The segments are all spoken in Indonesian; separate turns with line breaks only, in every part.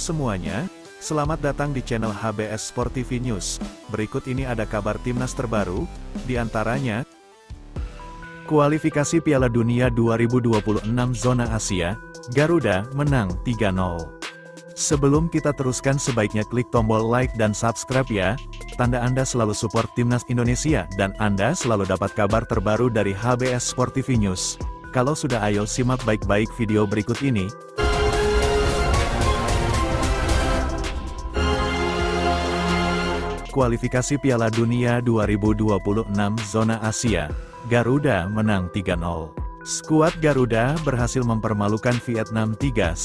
semuanya, selamat datang di channel HBS Sport TV News. Berikut ini ada kabar timnas terbaru, diantaranya kualifikasi Piala Dunia 2026 Zona Asia, Garuda menang 3-0. Sebelum kita teruskan sebaiknya klik tombol like dan subscribe ya, tanda Anda selalu support timnas Indonesia dan Anda selalu dapat kabar terbaru dari HBS Sport TV News. Kalau sudah ayo simak baik-baik video berikut ini. Kualifikasi Piala Dunia 2026 Zona Asia, Garuda menang 3-0. Skuad Garuda berhasil mempermalukan Vietnam 3-0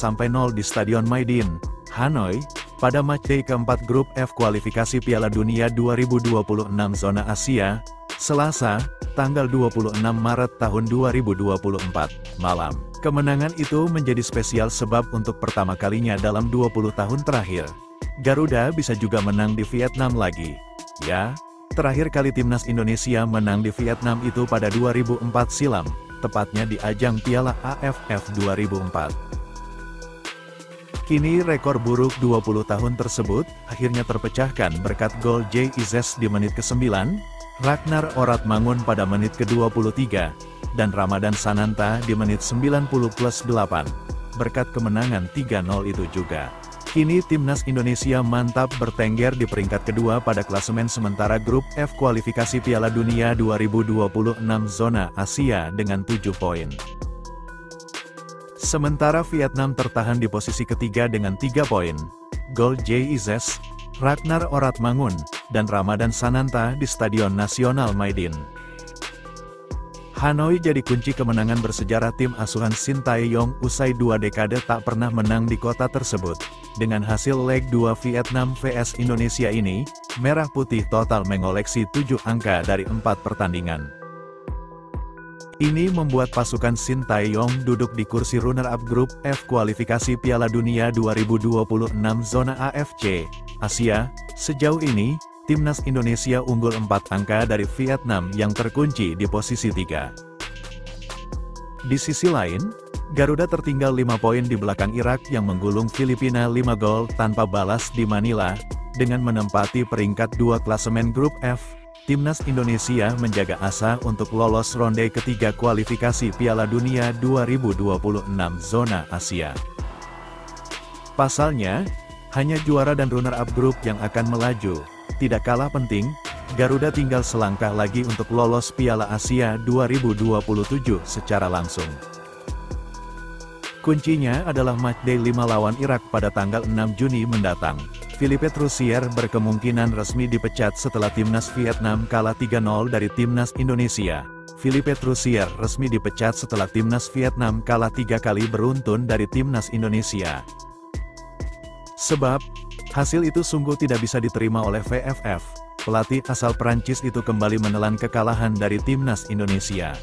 di Stadion Maidin, Hanoi, pada matchday keempat grup F kualifikasi Piala Dunia 2026 Zona Asia, Selasa, tanggal 26 Maret tahun 2024, malam. Kemenangan itu menjadi spesial sebab untuk pertama kalinya dalam 20 tahun terakhir, Garuda bisa juga menang di Vietnam lagi. Ya, terakhir kali timnas Indonesia menang di Vietnam itu pada 2004 silam, tepatnya di ajang Piala AFF 2004. Kini rekor buruk 20 tahun tersebut, akhirnya terpecahkan berkat gol Jay Izzes di menit ke-9, Ragnar Oratmangun pada menit ke-23, dan Ramadan Sananta di menit 90+8, berkat kemenangan 3-0 itu juga. Kini timnas Indonesia mantap bertengger di peringkat kedua pada klasemen sementara grup F kualifikasi Piala Dunia 2026 Zona Asia dengan 7 poin. Sementara Vietnam tertahan di posisi ketiga dengan 3 poin. Gol Jay Izzes, Ragnar Oratmangun, dan Ramadan Sananta di Stadion Nasional Maidin. Hanoi jadi kunci kemenangan bersejarah tim asuhan Shin Tae-yong usai 2 dekade tak pernah menang di kota tersebut. Dengan hasil leg 2 Vietnam vs Indonesia ini, Merah Putih total mengoleksi 7 angka dari 4 pertandingan. Ini membuat pasukan Shin Tae-yong duduk di kursi runner-up grup F kualifikasi Piala Dunia 2026 Zona AFC, Asia. Sejauh ini, timnas Indonesia unggul 4 angka dari Vietnam yang terkunci di posisi 3. Di sisi lain, Garuda tertinggal 5 poin di belakang Irak yang menggulung Filipina 5 gol tanpa balas di Manila. Dengan menempati peringkat 2 klasemen grup F, timnas Indonesia menjaga asa untuk lolos ronde ketiga kualifikasi Piala Dunia 2026 Zona Asia. Pasalnya, hanya juara dan runner-up grup yang akan melaju. Tidak kalah penting, Garuda tinggal selangkah lagi untuk lolos Piala Asia 2027 secara langsung. Kuncinya adalah matchday 5 lawan Irak pada tanggal 6 Juni mendatang. Philippe Troussier berkemungkinan resmi dipecat setelah timnas Vietnam kalah 3-0 dari timnas Indonesia. Philippe Troussier resmi dipecat setelah timnas Vietnam kalah 3 kali beruntun dari timnas Indonesia. Sebab, hasil itu sungguh tidak bisa diterima oleh VFF. Pelatih asal Prancis itu kembali menelan kekalahan dari timnas Indonesia.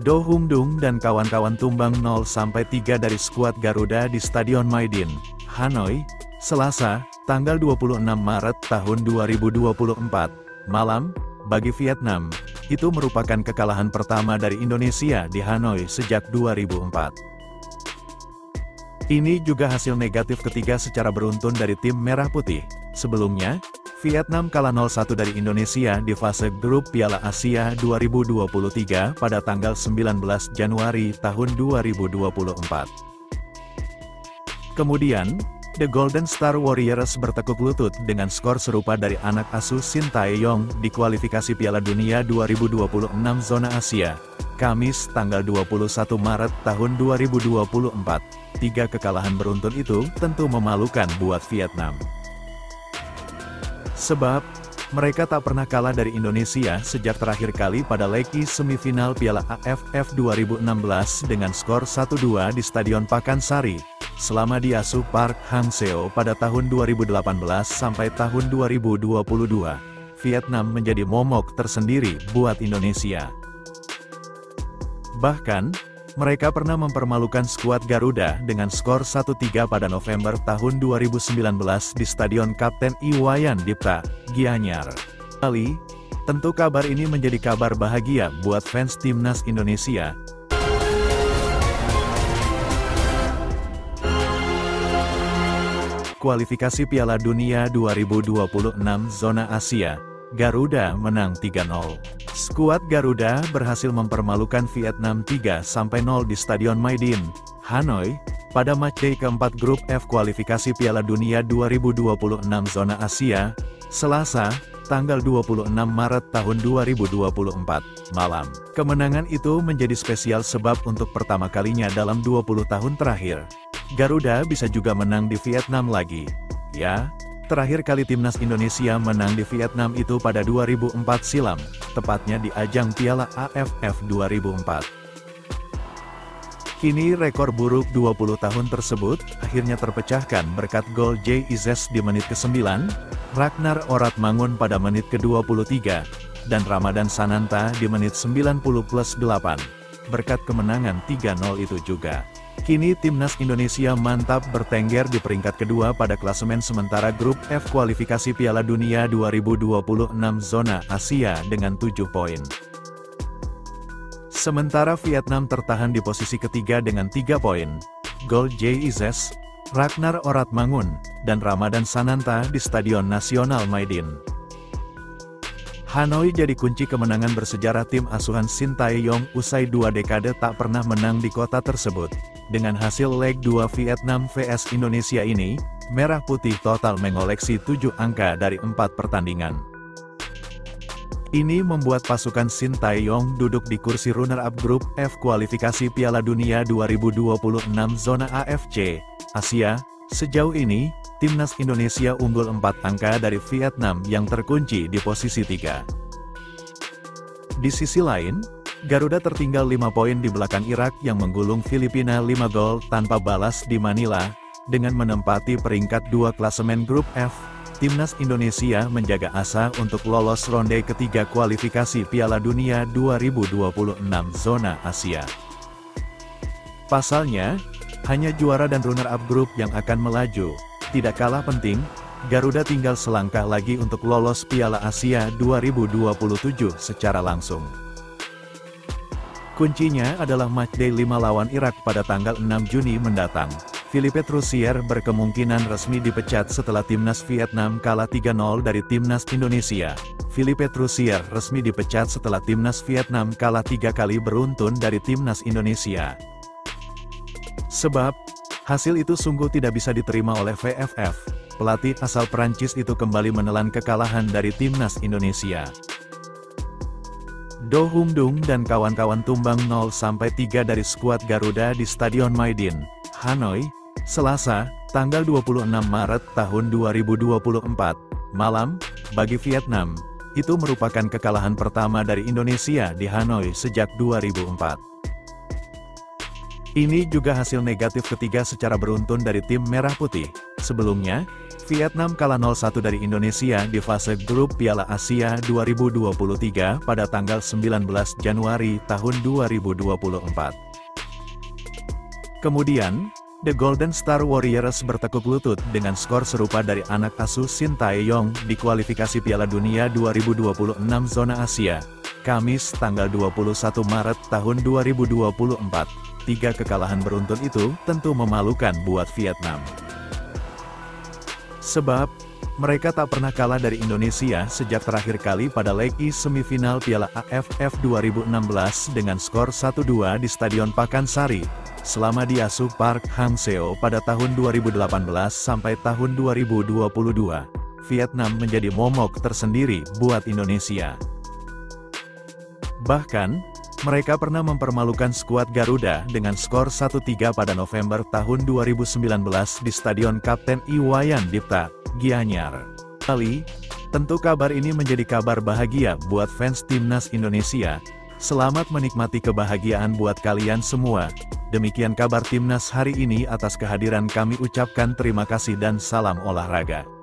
Do Hung Dung dan kawan-kawan tumbang 0-3 dari skuad Garuda di Stadion Maidin, Hanoi, Selasa, tanggal 26 Maret tahun 2024, malam. Bagi Vietnam, itu merupakan kekalahan pertama dari Indonesia di Hanoi sejak 2004. Ini juga hasil negatif ketiga secara beruntun dari tim Merah Putih. Sebelumnya, Vietnam kalah 0-1 dari Indonesia di fase grup Piala Asia 2023 pada tanggal 19 Januari tahun 2024. Kemudian, The Golden Star Warriors bertekuk lutut dengan skor serupa dari anak asuh Shin Tae-yong di kualifikasi Piala Dunia 2026 Zona Asia, Kamis tanggal 21 Maret tahun 2024. 3 kekalahan beruntun itu tentu memalukan buat Vietnam. Sebab, mereka tak pernah kalah dari Indonesia sejak terakhir kali pada leg semifinal Piala AFF 2016 dengan skor 1-2 di Stadion Pakansari, selama diasuh Park Hang-seo pada tahun 2018 sampai tahun 2022. Vietnam menjadi momok tersendiri buat Indonesia. Bahkan, mereka pernah mempermalukan skuad Garuda dengan skor 1-3 pada November tahun 2019 di Stadion Kapten Iwayan Dipta, Gianyar, Bali. Tentu kabar ini menjadi kabar bahagia buat fans timnas Indonesia. kualifikasi Piala Dunia 2026 Zona Asia, Garuda menang 3-0. Skuad Garuda berhasil mempermalukan Vietnam 3-0 di Stadion Maidin, Hanoi, pada matchday keempat grup F kualifikasi Piala Dunia 2026 Zona Asia, Selasa, tanggal 26 Maret tahun 2024, malam. Kemenangan itu menjadi spesial sebab untuk pertama kalinya dalam 20 tahun terakhir, Garuda bisa juga menang di Vietnam lagi. Ya, terakhir kali timnas Indonesia menang di Vietnam itu pada 2004 silam, tepatnya di ajang Piala AFF 2004. Kini rekor buruk 20 tahun tersebut akhirnya terpecahkan berkat gol Jay Izes di menit ke-9, Ragnar Oratmangun pada menit ke-23, dan Ramadan Sananta di menit 90+8. Berkat kemenangan 3-0 itu juga, kini timnas Indonesia mantap bertengger di peringkat kedua pada klasemen sementara grup F kualifikasi Piala Dunia 2026 Zona Asia dengan 7 poin. Sementara Vietnam tertahan di posisi ketiga dengan 3 poin. Gol Jay Izes, Ragnar Oratmangun, dan Ramadan Sananta di Stadion Nasional Maidin, Hanoi jadi kunci kemenangan bersejarah tim asuhan Shin Tae-yong usai 2 dekade tak pernah menang di kota tersebut. Dengan hasil leg 2 Vietnam vs Indonesia ini, Merah Putih total mengoleksi 7 angka dari 4 pertandingan. Ini membuat pasukan Shin Tae-yong duduk di kursi runner-up grup F kualifikasi Piala Dunia 2026 Zona AFC, Asia. Sejauh ini, timnas Indonesia unggul 4 angka dari Vietnam yang terkunci di posisi 3. Di sisi lain, Garuda tertinggal 5 poin di belakang Irak yang menggulung Filipina 5 gol tanpa balas di Manila. Dengan menempati peringkat 2 klasemen grup F, timnas Indonesia menjaga asa untuk lolos ronde ketiga kualifikasi Piala Dunia 2026 Zona Asia. Pasalnya, hanya juara dan runner-up grup yang akan melaju. Tidak kalah penting, Garuda tinggal selangkah lagi untuk lolos Piala Asia 2027 secara langsung. Kuncinya adalah matchday 5 lawan Irak pada tanggal 6 Juni mendatang. Philippe Troussier berkemungkinan resmi dipecat setelah timnas Vietnam kalah 3-0 dari timnas Indonesia. Philippe Troussier resmi dipecat setelah timnas Vietnam kalah 3 kali beruntun dari timnas Indonesia. Sebab, hasil itu sungguh tidak bisa diterima oleh VFF. Pelatih asal Prancis itu kembali menelan kekalahan dari timnas Indonesia. Do Hung Dung dan kawan-kawan tumbang 0-3 dari skuad Garuda di Stadion Maidin, Hanoi, Selasa, tanggal 26 Maret tahun 2024, malam. Bagi Vietnam, itu merupakan kekalahan pertama dari Indonesia di Hanoi sejak 2004. Ini juga hasil negatif ketiga secara beruntun dari tim Merah Putih. Sebelumnya, Vietnam kalah 0-1 dari Indonesia di fase grup Piala Asia 2023 pada tanggal 19 Januari tahun 2024. Kemudian, The Golden Star Warriors bertekuk lutut dengan skor serupa dari anak asuh Shin Tae-yong di kualifikasi Piala Dunia 2026 Zona Asia, Kamis tanggal 21 Maret tahun 2024. 3 kekalahan beruntun itu tentu memalukan buat Vietnam. Sebab, mereka tak pernah kalah dari Indonesia sejak terakhir kali pada leg I semifinal Piala AFF 2016 dengan skor 1-2 di Stadion Pakansari, selama di asuh Park Hang-seo pada tahun 2018 sampai tahun 2022. Vietnam menjadi momok tersendiri buat Indonesia. Bahkan, mereka pernah mempermalukan skuad Garuda dengan skor 1-3 pada November tahun 2019 di Stadion Kapten Iwayan Dipta, Gianyar, Bali. Tentu kabar ini menjadi kabar bahagia buat fans timnas Indonesia. Selamat menikmati kebahagiaan buat kalian semua. Demikian kabar timnas hari ini. Atas kehadiran kami ucapkan terima kasih dan salam olahraga.